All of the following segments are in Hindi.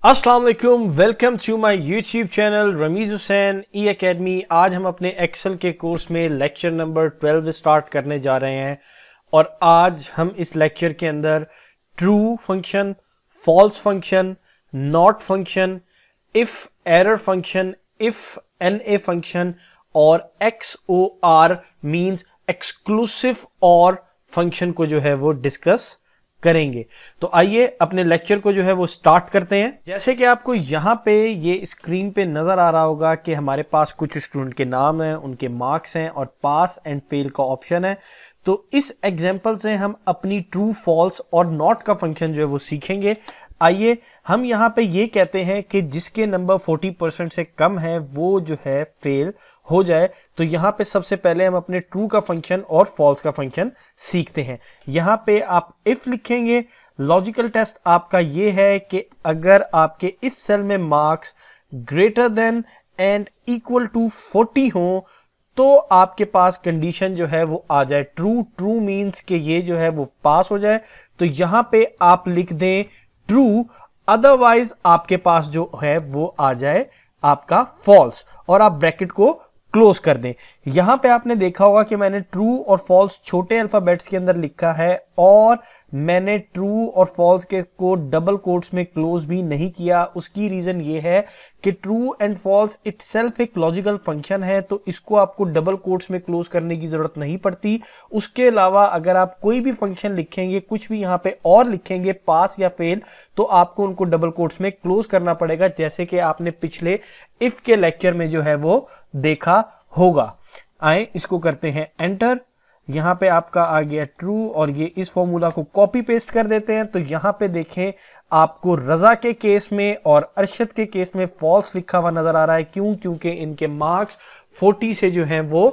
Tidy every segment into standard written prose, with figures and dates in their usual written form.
अस्सलाम वालेकुम, welcome to my YouTube channel Rameez Hussain e academy. आज हम अपने एक्सेल के कोर्स में लेक्चर नंबर 12 स्टार्ट करने जा रहे हैं और आज हम इस लेक्चर के अंदर true function, false function, not function, if error function, if NA function और XOR means exclusive or function को जो है वो डिस्कस करेंगे। तो आइए अपने लेक्चर को जो है वो स्टार्ट करते हैं। जैसे कि आपको यहाँ पे ये स्क्रीन पे नजर आ रहा होगा कि हमारे पास कुछ स्टूडेंट के नाम हैं, उनके मार्क्स हैं और पास एंड फेल का ऑप्शन है। तो इस एग्जांपल से हम अपनी ट्रू, फॉल्स और नॉट का फंक्शन जो है वो सीखेंगे। आइए हम यहाँ पे ये कहते हैं कि जिसके नंबर 40% से कम है वो जो है फेल हो जाए। तो यहाँ पे सबसे पहले हम अपने ट्रू का फंक्शन और फॉल्स का फंक्शन सीखते हैं। यहाँ पे आप इफ लिखेंगे। लॉजिकल टेस्ट आपका ये है कि अगर आपके इस सेल में marks greater than and equal to 40 हो तो आपके पास कंडीशन जो है वो आ जाए ट्रू। ट्रू मींस कि ये जो है वो पास हो जाए। तो यहाँ पे आप लिख दें ट्रू, अदरवाइज आपके पास जो है वो आ जाए आपका फॉल्स और आप ब्रैकेट को क्लोज कर दें। यहां पे आपने देखा होगा कि मैंने ट्रू और फॉल्स छोटे अल्फाबेट्स के अंदर लिखा है और मैंने ट्रू और फॉल्स के को डबल कोट्स में क्लोज भी नहीं किया। उसकी रीजन ये है कि ट्रू एंड फॉल्स इटसेल्फ एक लॉजिकल फंक्शन है, तो इसको आपको डबल कोट्स में क्लोज करने की जरूरत नहीं पड़ती। उसके अलावा अगर आप कोई भी फंक्शन लिखेंगे, कुछ भी यहाँ पे और लिखेंगे पास या फेल, तो आपको उनको डबल कोट्स में क्लोज करना पड़ेगा, जैसे कि आपने पिछले इफ के लेक्चर में जो है वो देखा होगा। आए इसको करते हैं एंटर। यहां पे आपका आ गया ट्रू और ये इस फॉर्मूला को कॉपी पेस्ट कर देते हैं। तो यहां पे देखें आपको रजा के केस में और अरशद के केस में फॉल्स लिखा हुआ नजर आ रहा है। क्यों? क्योंकि इनके मार्क्स 40 से जो है वो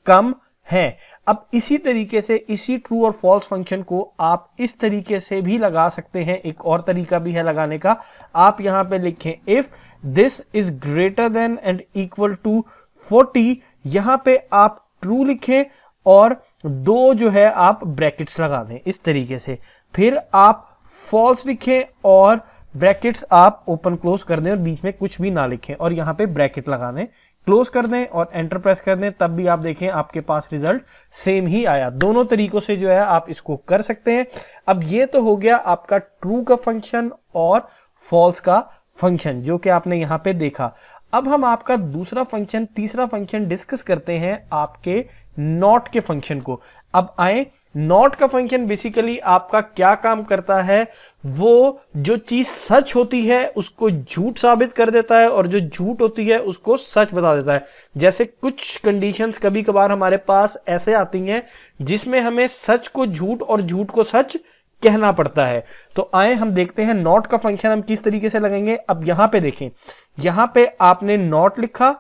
कम हैं। अब इसी तरीके से इसी ट्रू और फॉल्स फंक्शन को आप इस तरीके से भी लगा सकते हैं। एक और तरीका भी है लगाने का। आप यहां पे लिखें if this is greater than and equal to 40, यहां पे आप ट्रू लिखें और दो जो है आप ब्रैकेट्स लगा दें इस तरीके से। फिर आप फॉल्स लिखें और ब्रैकेट्स आप ओपन क्लोज कर दें और बीच में कुछ भी ना लिखें और यहां पे ब्रैकेट लगा दें, क्लोज कर दें और एंटर प्रेस कर दें। तब भी आप देखें आपके पास रिजल्ट सेम ही आया। दोनों तरीकों से जो है आप इसको कर सकते हैं। अब ये तो हो गया आपका ट्रू का फंक्शन और फॉल्स का फंक्शन जो कि आपने यहां पे देखा। अब हम आपका दूसरा फंक्शन, तीसरा फंक्शन डिस्कस करते हैं आपके नॉट के फंक्शन को। अब आए नॉट का फंक्शन बेसिकली आपका क्या काम करता है, वो जो चीज सच होती है उसको झूठ साबित कर देता है और जो झूठ होती है उसको सच बता देता है। जैसे कुछ कंडीशंस कभी कभार हमारे पास ऐसे आती हैं जिसमें हमें सच को झूठ और झूठ को सच कहना पड़ता है। तो आए हम देखते हैं नॉट का फंक्शन हम किस तरीके से लगाएंगे। अब यहां पे देखें, यहां पे आपने नॉट लिखा।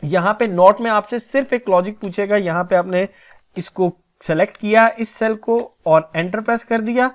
यहां पे नॉट में आपसे सिर्फ एक लॉजिक पूछेगा। यहां पे आपने इसको सेलेक्ट किया इस सेल को और एंटर प्रेस कर दिया।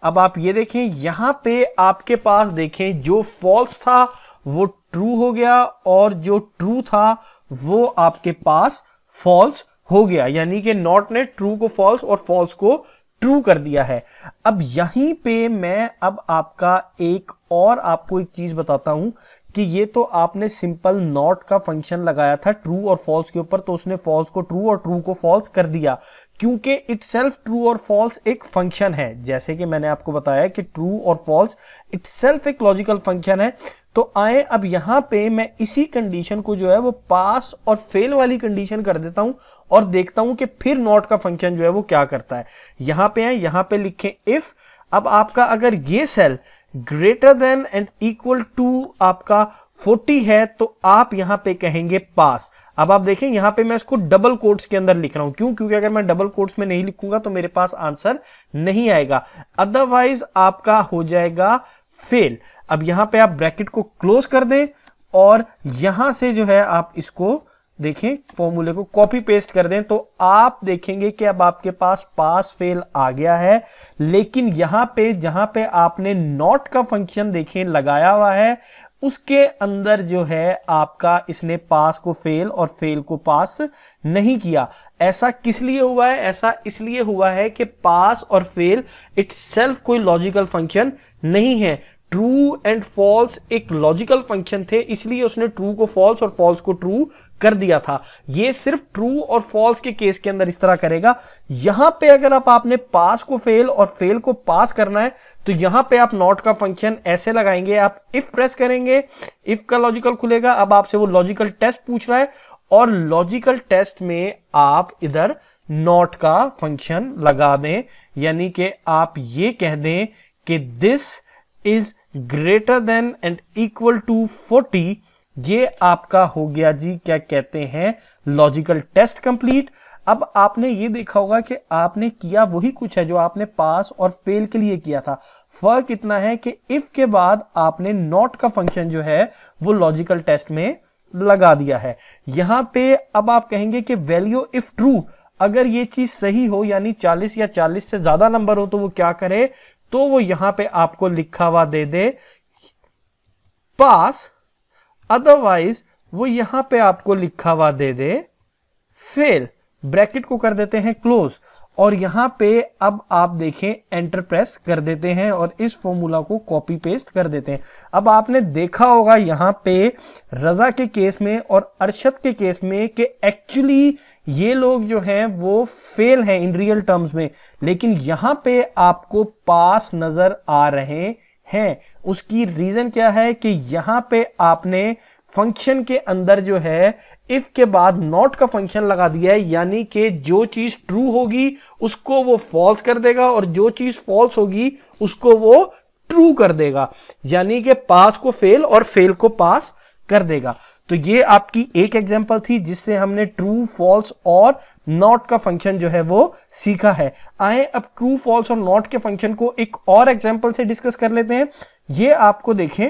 अब आप ये देखें यहां पे आपके पास देखें जो फॉल्स था वो ट्रू हो गया और जो ट्रू था वो आपके पास फॉल्स हो गया, यानी कि नॉट ने ट्रू को फॉल्स और फॉल्स को ट्रू कर दिया है। अब यहीं पे मैं अब आपका एक और आपको एक चीज बताता हूं कि ये तो आपने सिंपल नॉट का फंक्शन लगाया था ट्रू और फॉल्स के ऊपर, तो उसने फॉल्स को ट्रू और ट्रू को फॉल्स कर दिया क्योंकि इटसेल्फ ट्रू और फॉल्स एक फंक्शन है। जैसे कि मैंने आपको बताया कि ट्रू और फॉल्स इटसेल्फ एक लॉजिकल फंक्शन है। तो आए अब यहां पे मैं इसी कंडीशन को जो है वो पास और फेल वाली कंडीशन कर देता हूं और देखता हूं कि फिर नॉट का फंक्शन जो है वो क्या करता है। यहां पे आए, यहां पे लिखें इफ। अब आपका अगर ये cell greater than and equal to आपका 40 है तो आप यहां पे कहेंगे पास। अब आप देखें यहां पे मैं इसको डबल कोट्स के अंदर लिख रहा हूं। क्यों? क्योंकि अगर मैं डबल कोट्स में नहीं लिखूंगा तो मेरे पास आंसर नहीं आएगा, अदरवाइज आपका हो जाएगा फेल। अब यहां पे आप ब्रैकेट को क्लोज कर दें और यहां से जो है आप इसको देखें फॉर्मूले को कॉपी पेस्ट कर दें तो आप देखेंगे कि अब आपके पास फेल आ गया है। लेकिन यहां पे जहां पे आपने नॉट का फंक्शन देखें लगाया हुआ है उसके अंदर जो है आपका इसने पास को फेल और फेल को पास नहीं किया। ऐसा किस लिए हुआ है? ऐसा इसलिए हुआ है कि पास और फेल इटसेल्फ कोई लॉजिकल फंक्शन नहीं है। ट्रू एंड फॉल्स एक लॉजिकल फंक्शन थे, इसलिए उसने ट्रू को फॉल्स और फॉल्स को ट्रू कर दिया था। ये सिर्फ ट्रू और फॉल्स के केस के अंदर इस तरह करेगा। यहां पे अगर आपने पास को फेल और फेल को पास करना है तो यहां पे आप नॉट का फंक्शन ऐसे लगाएंगे, आप इफ प्रेस करेंगे, इफ का लॉजिकल खुलेगा। अब आपसे वो लॉजिकल टेस्ट पूछ रहा है और लॉजिकल टेस्ट में आप इधर नॉट का फंक्शन लगा दें, यानी कि आप ये कह दें कि this is greater than and equal to 40। ये आपका हो गया जी, क्या कहते हैं, लॉजिकल टेस्ट कंप्लीट। अब आपने ये देखा होगा कि आपने किया वही कुछ है जो आपने पास और फेल के लिए किया था। फर्क इतना है कि इफ के बाद आपने नॉट का फंक्शन जो है वो लॉजिकल टेस्ट में लगा दिया है। यहां पे अब आप कहेंगे कि वैल्यू इफ ट्रू, अगर ये चीज सही हो यानी 40 या 40 से ज्यादा नंबर हो तो वो क्या करे, तो वो यहां पे आपको लिखा हुआ दे दे पास, अदरवाइज वो यहां पे आपको लिखा हुआ दे दे फेल। ब्रैकेट को कर देते हैं क्लोज और यहां पे अब आप देखें एंटर प्रेस कर देते हैं और इस फॉर्मूला को कॉपी पेस्ट कर देते हैं। अब आपने देखा होगा यहां पे रजा के केस में और अरशद के केस में कि एक्चुअली ये लोग जो हैं वो फेल हैं इन रियल टर्म्स में, लेकिन यहां पे आपको पास नजर आ रहे हैं। उसकी रीजन क्या है कि यहां पे आपने फंक्शन के अंदर जो है इफ के बाद नॉट का फंक्शन लगा दिया है, यानी कि जो चीज ट्रू होगी उसको वो फॉल्स कर देगा और जो चीज फॉल्स होगी उसको वो ट्रू कर देगा, यानी कि पास को फेल और फेल को पास कर देगा। तो ये आपकी एक एग्जांपल थी जिससे हमने ट्रू, फॉल्स और नॉट का फंक्शन जो है वो सीखा है। आए अब ट्रू, फॉल्स और नॉट के फंक्शन को एक और एग्जांपल से डिस्कस कर लेते हैं। ये आपको देखें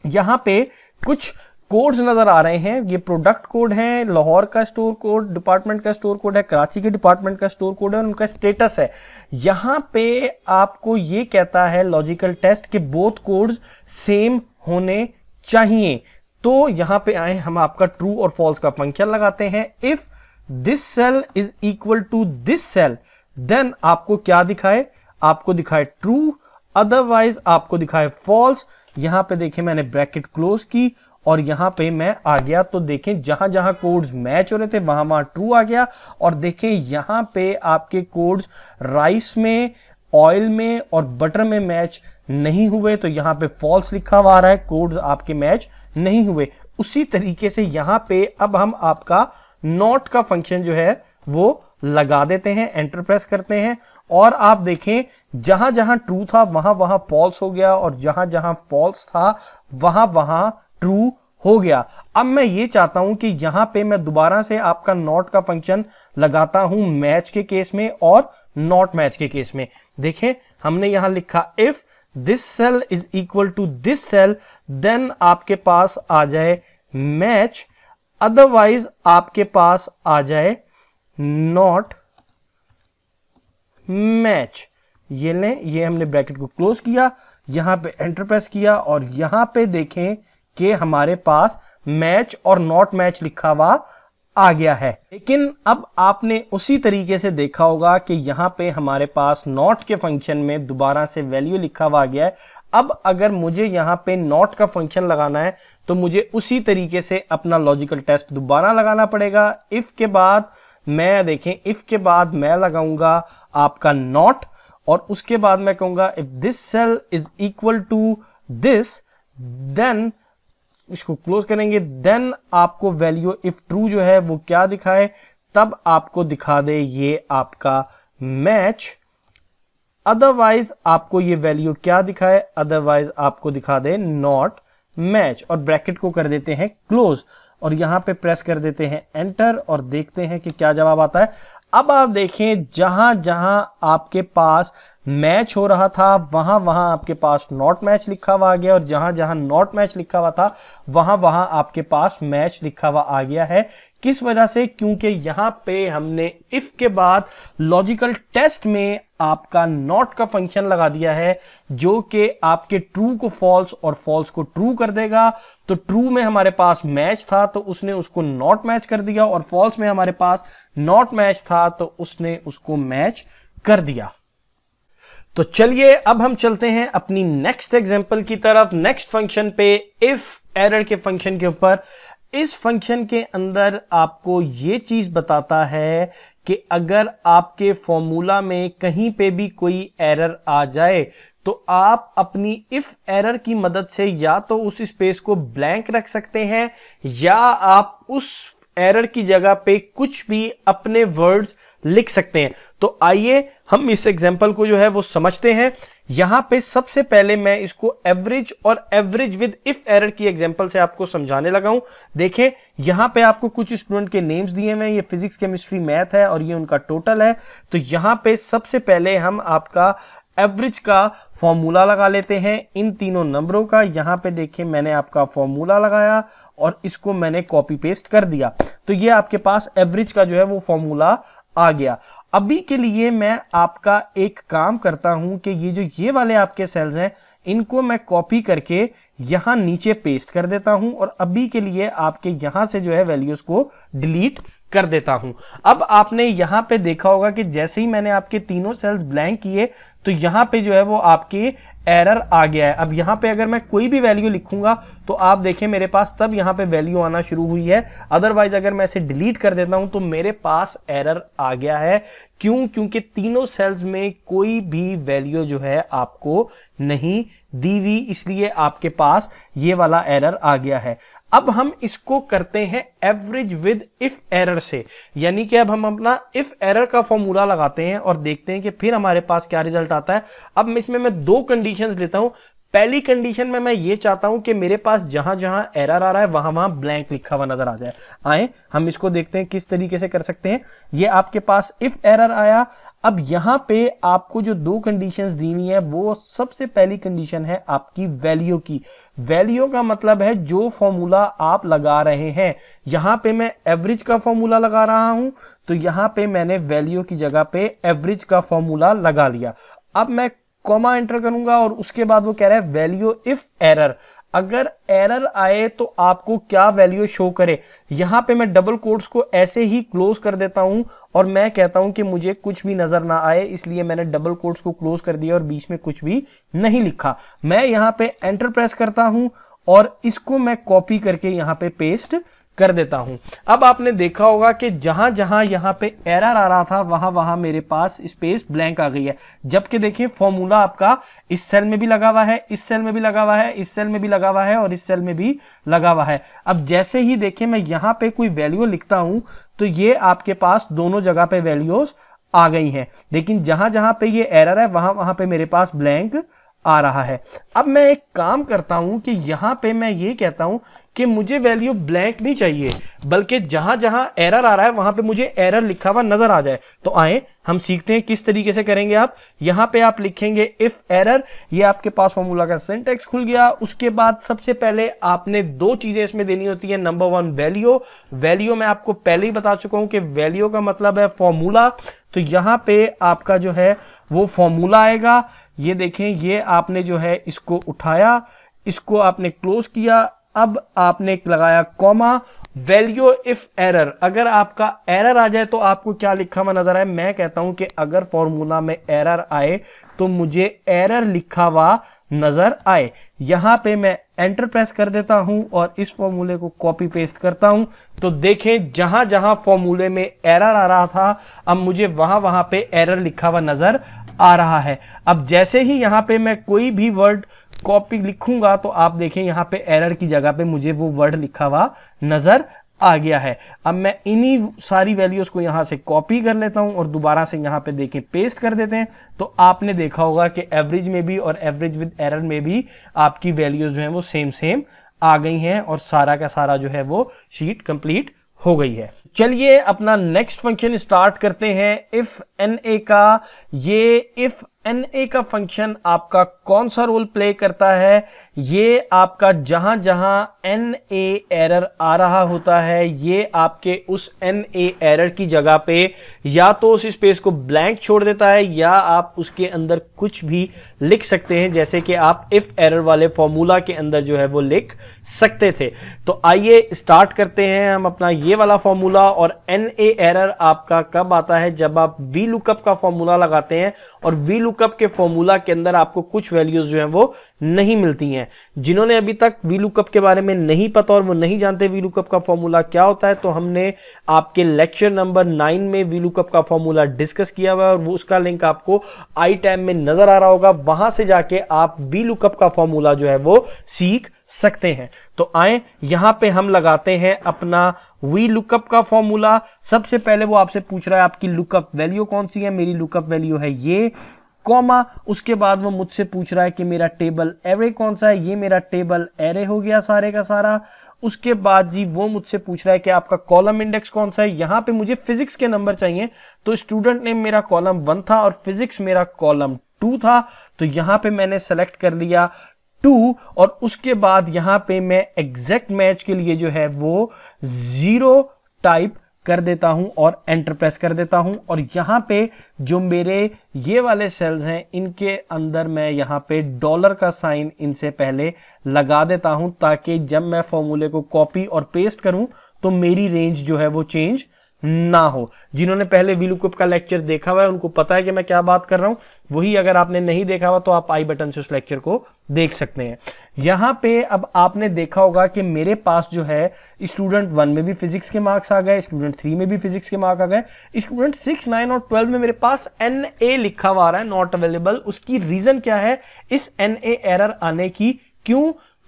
यहां पे कुछ कोड्स नजर आ रहे हैं। ये प्रोडक्ट कोड है, लाहौर का स्टोर कोड, डिपार्टमेंट का स्टोर कोड है, कराची के डिपार्टमेंट का स्टोर कोड है और उनका स्टेटस है। यहां पे आपको ये कहता है लॉजिकल टेस्ट कि बोथ कोड्स सेम होने चाहिए। तो यहां पे आए हम आपका ट्रू और फॉल्स का फंक्शन लगाते हैं। If this cell is equal to this cell then आपको क्या दिखाए, आपको दिखाए ट्रू, अदरवाइज आपको दिखाए फॉल्स। यहां पे देखें मैंने ब्रैकेट क्लोज की और यहां पे मैं आ गया तो देखें जहां जहां कोड्स मैच हो रहे थे वहां वहां ट्रू आ गया। और देखें यहां पे आपके कोड्स राइस में, ऑयल में और बटर में मैच नहीं हुए तो यहां पे फॉल्स लिखा हुआ आ रहा है, कोड्स आपके मैच नहीं हुए। उसी तरीके से यहां पे अब हम आपका नॉट का फंक्शन जो है वो लगा देते हैं, एंटर प्रेस करते हैं और आप देखें जहां जहां ट्रू था वहां वहां फॉल्स हो गया और जहां जहां फॉल्स था वहां वहां ट्रू हो गया। अब मैं ये चाहता हूं कि यहां पे मैं दोबारा से आपका नॉट का फंक्शन लगाता हूं मैच के केस में और नॉट मैच के केस में। देखें हमने यहां लिखा if this cell is equal to this cell then आपके पास आ जाए मैच, अदरवाइज आपके पास आ जाए नॉट मैच। ये लें, ये हमने ब्रैकेट को क्लोज किया, यहां पे एंटर प्रेस किया और यहां पे देखें कि हमारे पास मैच और नॉट मैच लिखा हुआ आ गया है। लेकिन अब आपने उसी तरीके से देखा होगा कि यहां पे हमारे पास नॉट के फंक्शन में दोबारा से वैल्यू लिखा हुआ आ गया है। अब अगर मुझे यहां पे नॉट का फंक्शन लगाना है तो मुझे उसी तरीके से अपना लॉजिकल टेस्ट दोबारा लगाना पड़ेगा। इफ के बाद मैं देखें, इफ के बाद मैं लगाऊंगा आपका नॉट और उसके बाद मैं कहूंगा if this cell is equal to this then, इसको क्लोज करेंगे, देन आपको वैल्यू इफ ट्रू जो है वो क्या दिखाए, तब आपको दिखा दे ये आपका मैच, अदरवाइज आपको ये वैल्यू क्या दिखाए, अदरवाइज आपको दिखा दे नॉट मैच और ब्रैकेट को कर देते हैं क्लोज और यहां पे प्रेस कर देते हैं एंटर और देखते हैं कि क्या जवाब आता है। अब आप देखें जहां जहां आपके पास मैच हो रहा था वहां वहां आपके पास नॉट मैच लिखा हुआ आ गया और जहां जहां नॉट मैच लिखा हुआ था वहां वहां आपके पास मैच लिखा हुआ आ गया है। किस वजह से? क्योंकि यहां पे हमने इफ के बाद लॉजिकल टेस्ट में आपका नॉट का फंक्शन लगा दिया है जो कि आपके ट्रू को फॉल्स और फॉल्स को ट्रू कर देगा। तो ट्रू में हमारे पास मैच था तो उसने उसको नॉट मैच कर दिया और फॉल्स में हमारे पास नॉट मैच था तो उसने उसको मैच कर दिया। तो चलिए अब हम चलते हैं अपनी नेक्स्ट एग्जांपल की तरफ, नेक्स्ट फंक्शन पे, इफ एरर के फंक्शन के ऊपर। इस फंक्शन के अंदर आपको ये चीज बताता है कि अगर आपके फॉर्मूला में कहीं पे भी कोई एरर आ जाए तो आप अपनी इफ एरर की मदद से या तो उस स्पेस को ब्लैंक रख सकते हैं या आप उस एरर की जगह पे कुछ भी अपने वर्ड्स लिख सकते हैं। तो आइए हम इस एग्जांपल को जो है वो समझते हैं। यहां पे सबसे पहले मैं इसको एवरेज और एवरेज विद इफ एरर की एग्जांपल से आपको समझाने लगा हूं। देखें यहां पे आपको कुछ स्टूडेंट के नेम्स दिए हुए हैं, ये फिजिक्स केमिस्ट्री मैथ है और ये उनका टोटल है। तो यहां पे सबसे पहले हम आपका एवरेज का फॉर्मूला लगा लेते हैं इन तीनों नंबरों का। यहां पे देखिए मैंने आपका फॉर्मूला लगाया और इसको मैंने कॉपी पेस्ट कर दिया, तो ये आपके पास एवरेज का जो है वो फॉर्मूला आ गया। अभी के लिए मैं आपका एक काम करता हूं कि ये वाले आपके सेल्स हैं इनको मैं कॉपी करके यहां नीचे पेस्ट कर देता हूं और अभी के लिए आपके यहां से जो है वैल्यूज को डिलीट कर देता हूं। अब आपने यहां पे देखा होगा कि जैसे ही मैंने आपके तीनों सेल्स ब्लैंक किए तो यहां पे जो है वो आपके एरर आ गया है। अब यहां पे अगर मैं कोई भी वैल्यू लिखूंगा तो आप देखें मेरे पास तब यहां पे वैल्यू आना शुरू हुई है, अदरवाइज अगर मैं इसे डिलीट कर देता हूं तो मेरे पास एरर आ गया है। क्यों? क्योंकि तीनों सेल्स में कोई भी वैल्यू जो है आपको नहीं दी हुई, इसलिए आपके पास ये वाला एरर आ गया है। अब हम इसको करते हैं एवरेज विद इफ एरर से, यानी कि अब हम अपना इफ एरर का फॉर्मूला लगाते हैं और देखते हैं कि फिर हमारे पास क्या रिजल्ट आता है। अब इसमें मैं दो कंडीशंस लेता हूं। पहली कंडीशन में मैं ये चाहता हूं कि मेरे पास जहां जहां एरर आ रहा है वहां वहां ब्लैंक लिखा हुआ नजर आ जाए। आए हम इसको देखते हैं किस तरीके से कर सकते हैं। ये आपके पास इफ एरर आया। अब यहां पे आपको जो दो कंडीशंस दी हुई है वो सबसे पहली कंडीशन है आपकी वैल्यू की। वैल्यू का मतलब है जो फॉर्मूला आप लगा रहे हैं। यहां पे मैं एवरेज का फॉर्मूला लगा रहा हूं तो यहां पे मैंने वैल्यू की जगह पे एवरेज का फॉर्मूला लगा लिया। अब मैं कॉमा एंटर करूंगा और उसके बाद वो कह रहा है वैल्यू इफ एरर। अगर एरर आए तो आपको क्या वैल्यू शो करे। यहां पे मैं डबल कोट्स को ऐसे ही क्लोज कर देता हूं और मैं कहता हूं कि मुझे कुछ भी नजर ना आए, इसलिए मैंने डबल कोट्स को क्लोज कर दिया और बीच में कुछ भी नहीं लिखा। मैं यहां पे एंटर प्रेस करता हूं और इसको मैं कॉपी करके यहां पे पेस्ट कर देता हूं। अब आपने देखा होगा कि जहां जहां यहां पे एरर आ रहा था वहां वहां मेरे पास स्पेस ब्लैंक आ गई है, जबकि देखिए फॉर्मूला आपका इस सेल में भी लगा हुआ है, इस सेल में भी लगा हुआ है, इस सेल में भी लगा हुआ है और इस सेल में भी लगा हुआ है। अब जैसे ही देखिए मैं यहां पे कोई वैल्यू लिखता हूं तो ये आपके पास दोनों जगह पे वैल्यूज आ गई हैं, लेकिन जहां जहां पे ये एरर है वहां वहां पे मेरे पास ब्लैंक आ रहा है। अब मैं एक काम करता हूं कि यहां पे मैं ये कहता हूं कि मुझे वैल्यू ब्लैंक नहीं चाहिए, बल्कि जहां जहां एरर आ रहा है वहां पे मुझे एरर लिखा हुआ नजर आ जाए। तो आए हम सीखते हैं किस तरीके से करेंगे। आप यहां पे आप लिखेंगे इफ एरर, ये आपके पास फॉर्मूला का सिंटैक्स खुल गया। उसके बाद सबसे पहले आपने दो चीजें इसमें देनी होती है। Number one value. वैल्यू मैं आपको पहले ही बता चुका हूं कि वैल्यू का मतलब है फॉर्मूला। तो यहां पे आपका जो है वो फॉर्मूला आएगा। ये देखें ये आपने जो है इसको उठाया, इसको आपने क्लोज किया, अब आपने लगाया कॉमा, वैल्यू इफ एरर। अगर आपका एरर आ जाए तो आपको क्या लिखा हुआ नजर आए। मैं कहता हूं कि अगर फॉर्मूला में एरर आए तो मुझे एरर लिखा हुआ नजर आए। यहां पे मैं एंटर प्रेस कर देता हूं और इस फॉर्मूले को कॉपी पेस्ट करता हूं। तो देखें जहां जहां फॉर्मूले में एरर आ रहा था अब मुझे वहां वहां पे एरर लिखा हुआ नजर आ रहा है। अब जैसे ही यहां पे मैं कोई भी वर्ड कॉपी लिखूंगा तो आप देखें यहां पे एरर की जगह पे मुझे वो वर्ड लिखा हुआ नजर आ गया है। अब मैं इन्हीं सारी वैल्यूज को यहां से कॉपी कर लेता हूं और दोबारा से यहां पे देखें पेस्ट कर देते हैं। तो आपने देखा होगा कि एवरेज में भी और एवरेज विद एरर में भी आपकी वैल्यूज जो है वो सेम आ गई हैं और सारा का सारा जो है वो शीट कंप्लीट हो गई है। चलिए अपना नेक्स्ट फंक्शन स्टार्ट करते हैं इफ एनए का। ये इफ एनए का फंक्शन आपका कौन सा रोल प्ले करता है ये आपका जहां जहां NA एरर आ रहा होता है, ये आपके उस NA एरर की जगह पे या तो उस स्पेस को ब्लैंक छोड़ देता है या आप उसके अंदर कुछ भी लिख सकते हैं, जैसे कि आप इफ एरर वाले फॉर्मूला के अंदर जो है वो लिख सकते थे। तो आइए स्टार्ट करते हैं हम अपना ये वाला फॉर्मूला। और NA एरर आपका कब आता है? जब आप VLOOKUP का फॉर्मूला लगाते हैं और VLOOKUP के फॉर्मूला के अंदर आपको कुछ वैल्यूज जो है वो नहीं मिलती हैं। जिन्होंने अभी तक VLOOKUP के बारे में नहीं पता और वो नहीं जानते VLOOKUP का फॉर्मूला क्या होता है, तो हमने आपके लेक्चर नंबर 9 में VLOOKUP का फॉर्मूला डिस्कस किया हुआ है और वो उसका लिंक आपको आई टैब में नजर आ रहा होगा। वहां से जाके आप VLOOKUP का फॉर्मूला जो है वो सीख सकते हैं। तो आए यहां पे हम लगाते हैं अपना VLOOKUP का फॉर्मूला। सबसे पहले वो आपसे पूछ रहा है आपकी लुकअप वैल्यू कौन सी है। मेरी लुकअप वैल्यू है ये, कॉमा, उसके बाद वो मुझसे पूछ रहा है कि मेरा टेबल एरे कौन सा है। ये मेरा टेबल एरे हो गया सारे का सारा। उसके बाद जी वो मुझसे पूछ रहा है कि आपका कॉलम इंडेक्स कौन सा है। यहां पे मुझे फिजिक्स के नंबर चाहिए, तो स्टूडेंट नेम मेरा कॉलम 1 था और फिजिक्स मेरा कॉलम 2 था, तो यहां पे मैंने सेलेक्ट कर लिया 2। और उसके बाद यहां पे मैं एग्जैक्ट मैच के लिए जो है वो 0 टाइप कर देता हूं और एंटर प्रेस कर देता हूं। और यहां पे जो मेरे ये वाले सेल्स हैं इनके अंदर मैं यहां पे डॉलर का साइन इनसे पहले लगा देता हूं, ताकि जब मैं फॉर्मूले को कॉपी और पेस्ट करूं तो मेरी रेंज जो है वो चेंज ना हो। जिन्होंने पहले VLOOKUP का लेक्चर देखा हुआ है उनको पता है कि मैं क्या बात कर रहा हूं। वही अगर आपने नहीं देखा हुआ तो आप आई बटन से उस लेक्चर को देख सकते हैं। यहां पे अब आपने देखा होगा कि मेरे पास जो है स्टूडेंट 1 में भी फिजिक्स के मार्क्स आ गए, स्टूडेंट 3 में भी फिजिक्स के मार्क्स आ गए, स्टूडेंट 6, 9 और 12 में मेरे पास NA लिखा हुआ आ रहा है, नॉट अवेलेबल। उसकी रीजन क्या है इस NA एरर आने की?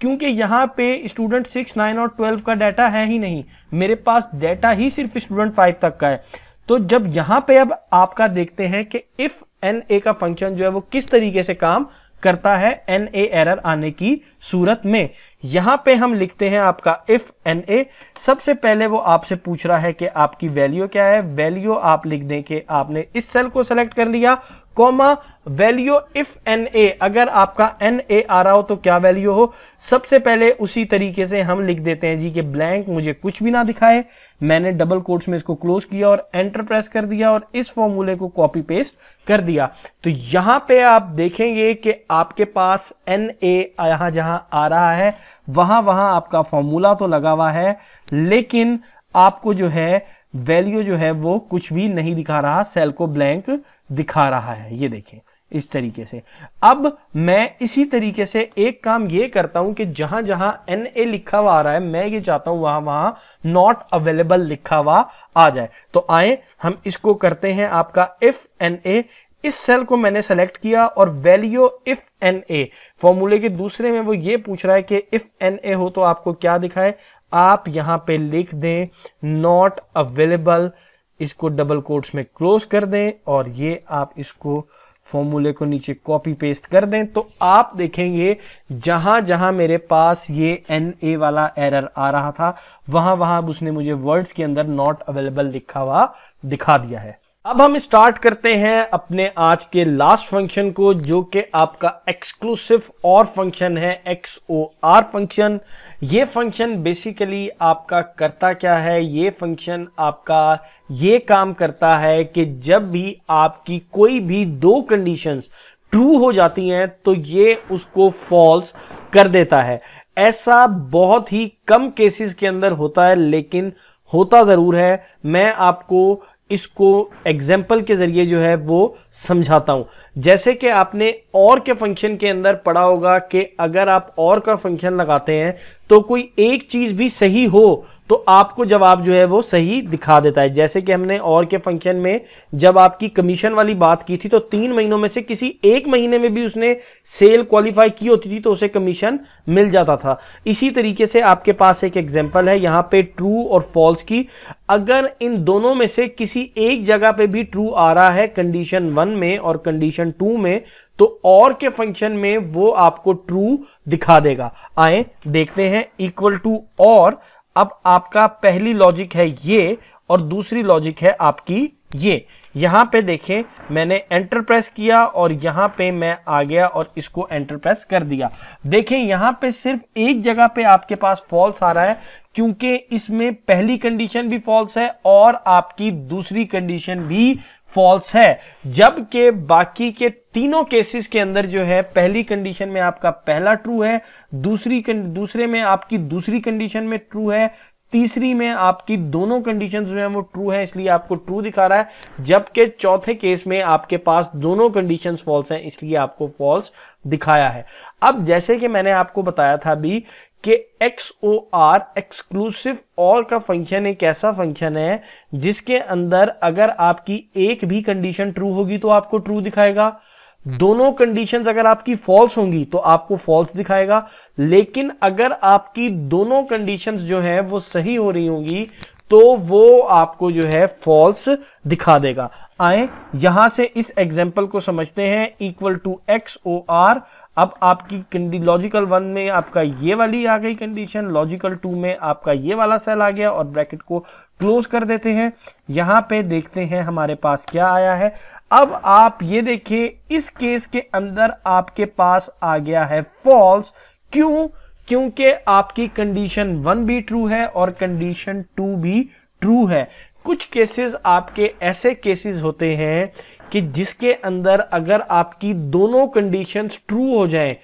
क्योंकि यहां पे स्टूडेंट 6, 9 और 12 का डाटा है ही नहीं, मेरे पास डाटा ही सिर्फ स्टूडेंट 5 तक का है। तो जब यहां पे अब आपका देखते हैं कि इफ NA का फंक्शन जो है वो किस तरीके से काम करता है NA एरर आने की सूरत में। यहां पे हम लिखते हैं आपका इफ NA। सबसे पहले वो आपसे पूछ रहा है कि आपकी वैल्यू क्या है। वैल्यू आप लिख दें कि आपने इस सेल को सेलेक्ट कर लिया, कॉमा, वैल्यू इफ NA, अगर आपका NA आ रहा हो तो क्या वैल्यू हो। सबसे पहले उसी तरीके से हम लिख देते हैं जी कि ब्लैंक, मुझे कुछ भी ना दिखाए। मैंने डबल कोट्स में इसको क्लोज किया और एंटर प्रेस कर दिया और इस फॉर्मूले को कॉपी पेस्ट कर दिया। तो यहां पे आप देखेंगे कि आपके पास NA यहां जहां आ रहा है वहां आपका फॉर्मूला तो लगा हुआ है, लेकिन आपको जो है वैल्यू जो है वो कुछ भी नहीं दिखा रहा, सेल को ब्लैंक दिखा रहा है। ये देखें इस तरीके से। अब मैं इसी तरीके से एक काम ये करता हूं कि जहां जहां NA लिखा हुआ आ रहा है मैं ये चाहता हूं वहां नॉट अवेलेबल लिखा हुआ आ जाए। तो आए हम इसको करते हैं आपका इफ NA। इस सेल को मैंने सेलेक्ट किया और वैल्यू इफ NA, फॉर्मूले के दूसरे में वो ये पूछ रहा है कि इफ NA हो तो आपको क्या दिखाए। आप यहां पे लिख दें नॉट अवेलेबल, इसको डबल कोट्स में क्लोज कर दें और ये आप इसको फॉर्मूले को नीचे कॉपी पेस्ट कर दें। तो आप देखेंगे जहां जहां मेरे पास ये NA वाला एरर आ रहा था वहां उसने मुझे वर्ड्स के अंदर नॉट अवेलेबल लिखा हुआ दिखा दिया है। अब हम स्टार्ट करते हैं अपने आज के लास्ट फंक्शन को, जो कि आपका एक्सक्लूसिव और फंक्शन है, XOR फंक्शन। ये फंक्शन बेसिकली आपका करता क्या है? ये फंक्शन आपका ये काम करता है कि जब भी आपकी कोई भी 2 कंडीशंस ट्रू हो जाती हैं तो ये उसको फॉल्स कर देता है। ऐसा बहुत ही कम केसेस के अंदर होता है, लेकिन होता जरूर है। मैं आपको इसको एग्जाम्पल के जरिए जो है वो समझाता हूं। जैसे कि आपने और के फंक्शन के अंदर पढ़ा होगा कि अगर आप और का फंक्शन लगाते हैं तो कोई एक चीज भी सही हो तो आपको जवाब जो है वो सही दिखा देता है। जैसे कि हमने और के फंक्शन में जब आपकी कमीशन वाली बात की थी तो 3 महीनों में से किसी एक महीने में भी उसने सेल क्वालिफाई की होती थी तो उसे कमीशन मिल जाता था। इसी तरीके से आपके पास एक एग्जांपल है यहां पे ट्रू और फॉल्स की। अगर इन दोनों में से किसी एक जगह पे भी ट्रू आ रहा है कंडीशन 1 में और कंडीशन 2 में, तो और के फंक्शन में वो आपको ट्रू दिखा देगा। आए देखते हैं इक्वल टू और। अब आपका पहली लॉजिक है ये और दूसरी लॉजिक है आपकी ये। यहां पे देखें मैंने एंटर प्रेस किया और यहां पे मैं आ गया और इसको एंटर प्रेस कर दिया। देखें यहां पे सिर्फ एक जगह पे आपके पास फॉल्स आ रहा है, क्योंकि इसमें पहली कंडीशन भी फॉल्स है और आपकी दूसरी कंडीशन भी फॉल्स है, जबकि बाकी के तीनों केसेस के अंदर जो है पहली कंडीशन में आपका पहला ट्रू है, दूसरे में आपकी दूसरी कंडीशन में ट्रू है, तीसरी में आपकी दोनों कंडीशंस जो है वो ट्रू है, इसलिए आपको ट्रू दिखा रहा है, जबकि चौथे केस में आपके पास दोनों कंडीशंस फॉल्स हैं, इसलिए आपको फॉल्स दिखाया है। अब जैसे कि मैंने आपको बताया था अभी कि XOR एक्सक्लूसिव ऑर का फंक्शन एक ऐसा फंक्शन है जिसके अंदर अगर आपकी एक भी कंडीशन ट्रू होगी तो आपको ट्रू दिखाएगा, दोनों कंडीशंस अगर आपकी फॉल्स होंगी तो आपको फॉल्स दिखाएगा, लेकिन अगर आपकी दोनों कंडीशंस जो है वो सही हो रही होंगी तो वो आपको जो है फॉल्स दिखा देगा। आए यहां से इस एग्जांपल को समझते हैं। इक्वल टू XOR, अब आपकी लॉजिकल 1 में आपका ये वाली आ गई कंडीशन, लॉजिकल 2 में आपका ये वाला सेल आ गया और ब्रैकेट को क्लोज कर देते हैं। यहां पे देखते हैं हमारे पास क्या आया है। अब आप ये देखिए इस केस के अंदर आपके पास आ गया है फॉल्स। क्यों? क्योंकि आपकी कंडीशन 1 भी ट्रू है और कंडीशन 2 भी ट्रू है। कुछ केसेस आपके ऐसे केसेस होते हैं कि जिसके अंदर अगर आपकी दोनों कंडीशंस ट्रू हो जाएं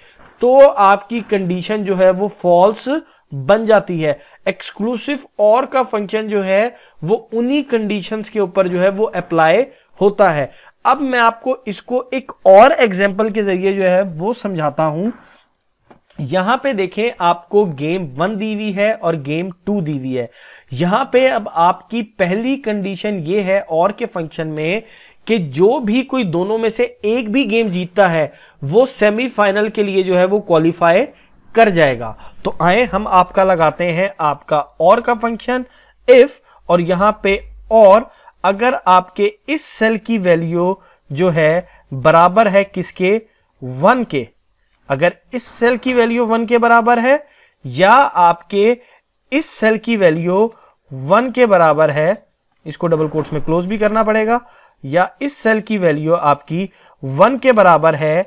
तो आपकी कंडीशन जो है वो फॉल्स बन जाती है। एक्सक्लूसिव और का फंक्शन जो है वो उन्हीं कंडीशंस के ऊपर जो है वो अप्लाई होता है। अब मैं आपको इसको एक और एग्जांपल के जरिए जो है वो समझाता हूं। यहां पे देखें आपको गेम 1 दी हुई है और गेम 2 दी हुई है। यहां पे अब आपकी पहली कंडीशन ये है और के फंक्शन में कि जो भी कोई दोनों में से एक भी गेम जीतता है वो सेमीफाइनल के लिए जो है वो क्वालिफाई कर जाएगा। तो आए हम आपका लगाते हैं आपका और का फंक्शन इफ, और यहां पे और अगर आपके इस सेल की वैल्यू जो है बराबर है किसके? 1 के। अगर इस सेल की वैल्यू 1 के बराबर है या आपके इस सेल की वैल्यू 1 के बराबर है, इसको डबल कोट्स में क्लोज भी करना पड़ेगा, या इस सेल की वैल्यू आपकी 1 के बराबर है,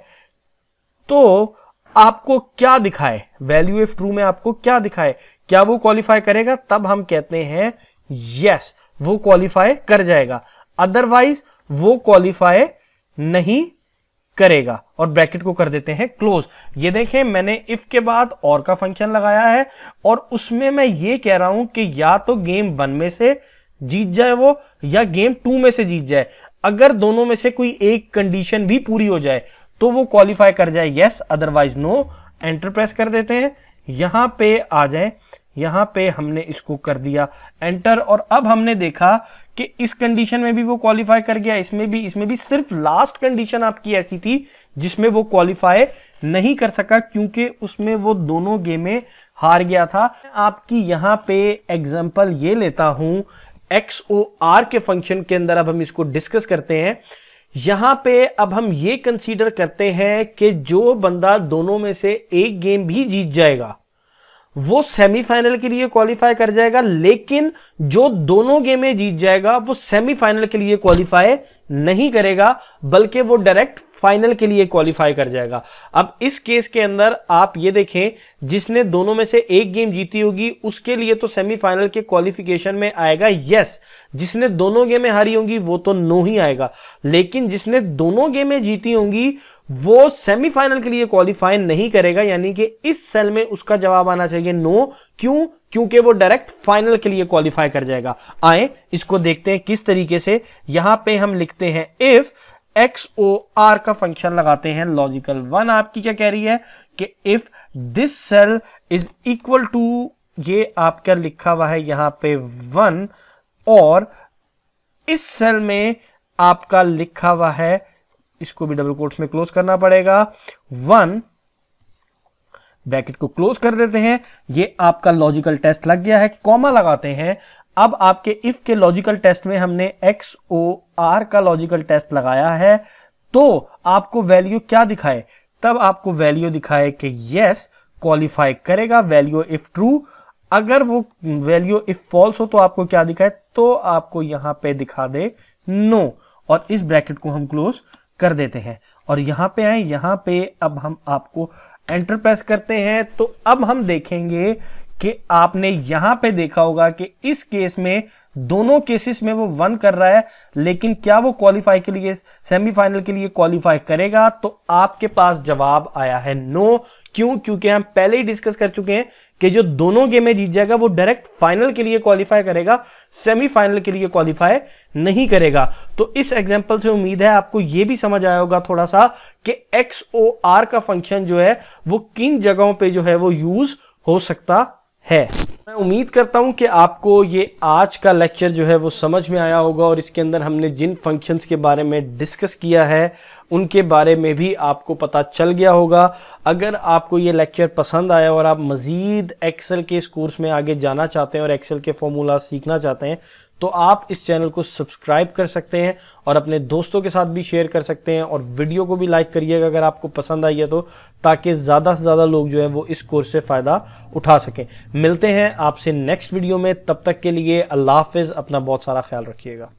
तो आपको क्या दिखाए? वैल्यू इफ ट्रू में आपको क्या दिखाए? क्या वो क्वालिफाई करेगा? तब हम कहते हैं यस, वो क्वालिफाई कर जाएगा, अदरवाइज वो क्वालिफाई नहीं करेगा। और ब्रैकेट को कर देते हैं क्लोज। ये देखें मैंने इफ के बाद और का फंक्शन लगाया है और उसमें मैं ये कह रहा हूं कि या तो गेम 1 में से जीत जाए वो या गेम 2 में से जीत जाए। अगर दोनों में से कोई एक कंडीशन भी पूरी हो जाए तो वो क्वालिफाई कर जाए yes, otherwise no. Enter press कर देते हैं, यहां पे आ जाए, यहां पे हमने इसको कर दिया एंटर, और अब हमने देखा कि इस कंडीशन में भी वो क्वालिफाई कर गया, इसमें भी सिर्फ लास्ट कंडीशन आपकी ऐसी थी जिसमें वो क्वालिफाई नहीं कर सका क्योंकि उसमें वो दोनों गेमें हार गया था। आपकी यहां पे एग्जांपल ये लेता हूं XOR के फंक्शन के अंदर, अब हम इसको डिस्कस करते हैं। यहां पे अब हम ये कंसीडर करते हैं कि जो बंदा दोनों में से एक गेम भी जीत जाएगा वो सेमीफाइनल के लिए क्वालिफाई कर जाएगा, लेकिन जो दोनों गेमें जीत जाएगा वो सेमीफाइनल के लिए क्वालिफाई नहीं करेगा, बल्कि वो डायरेक्ट फाइनल के लिए क्वालिफाई कर जाएगा। अब इस केस के अंदर आप ये देखें, जिसने दोनों में से एक गेम जीती होगी उसके लिए तो सेमीफाइनल के क्वालिफिकेशन में आएगा यस, जिसने दोनों गेमें हारी होंगी वो तो नो ही आएगा, लेकिन जिसने दोनों गेमें जीती होंगी वो सेमीफाइनल के लिए क्वालिफाई नहीं करेगा, यानी कि इस सेल में उसका जवाब आना चाहिए नो। क्यों? क्योंकि वो डायरेक्ट फाइनल के लिए क्वालिफाई कर जाएगा। आए इसको देखते हैं किस तरीके से। यहां पे हम लिखते हैं इफ XOR का फंक्शन लगाते हैं। लॉजिकल 1 आपकी क्या कह रही है कि if this cell is equal to, ये आपका लिखा हुआ है यहां पे 1, और इस सेल में आपका लिखा हुआ है, इसको भी डबल कोट्स में क्लोज करना पड़ेगा, 1, ब्रैकेट को क्लोज कर देते हैं। ये आपका लॉजिकल टेस्ट लग गया है, कॉमा लगाते हैं। अब आपके इफ के लॉजिकल टेस्ट में हमने XOR का लॉजिकल टेस्ट लगाया है, तो आपको वैल्यू क्या दिखाए? तब आपको वैल्यू दिखाए कि यस क्वालिफाई करेगा, वैल्यू इफ ट्रू। अगर वो वैल्यू इफ फॉल्स हो तो आपको क्या दिखाए? तो आपको यहां पे दिखा दे नो। और इस ब्रैकेट को हम क्लोज कर देते हैं और यहाँ पे आए, यहाँ पे अब हम आपको एंटर प्रेस करते हैं। तो अब हम देखेंगे कि आपने यहां पे देखा होगा कि इस केस में दोनों केसेस में वो 1 कर रहा है, लेकिन क्या वो क्वालिफाई के लिए, सेमीफाइनल के लिए क्वालिफाई करेगा? तो आपके पास जवाब आया है नो। क्यों? क्योंकि हम पहले ही डिस्कस कर चुके हैं कि जो दोनों गेमें जीत जाएगा वो डायरेक्ट फाइनल के लिए क्वालिफाई करेगा, सेमीफाइनल के लिए क्वालिफाई नहीं करेगा। तो इस एग्जांपल से उम्मीद है आपको यह भी समझ आया होगा थोड़ा सा कि XOR का फंक्शन जो है वो किन जगहों पे जो है वो यूज हो सकता है। मैं उम्मीद करता हूं कि आपको ये आज का लेक्चर जो है वो समझ में आया होगा और इसके अंदर हमने जिन फंक्शंस के बारे में डिस्कस किया है उनके बारे में भी आपको पता चल गया होगा। अगर आपको ये लेक्चर पसंद आया और आप मज़ीद एक्सेल के इस कोर्स में आगे जाना चाहते हैं और एक्सेल के फॉर्मूला सीखना चाहते हैं तो आप इस चैनल को सब्सक्राइब कर सकते हैं और अपने दोस्तों के साथ भी शेयर कर सकते हैं और वीडियो को भी लाइक करिएगा अगर आपको पसंद आई है तो, ताकि ज़्यादा से ज़्यादा लोग जो है वो इस कोर्स से फ़ायदा उठा सकें। मिलते हैं आपसे नेक्स्ट वीडियो में, तब तक के लिए अल्लाह हाफिज़, अपना बहुत सारा ख्याल रखिएगा।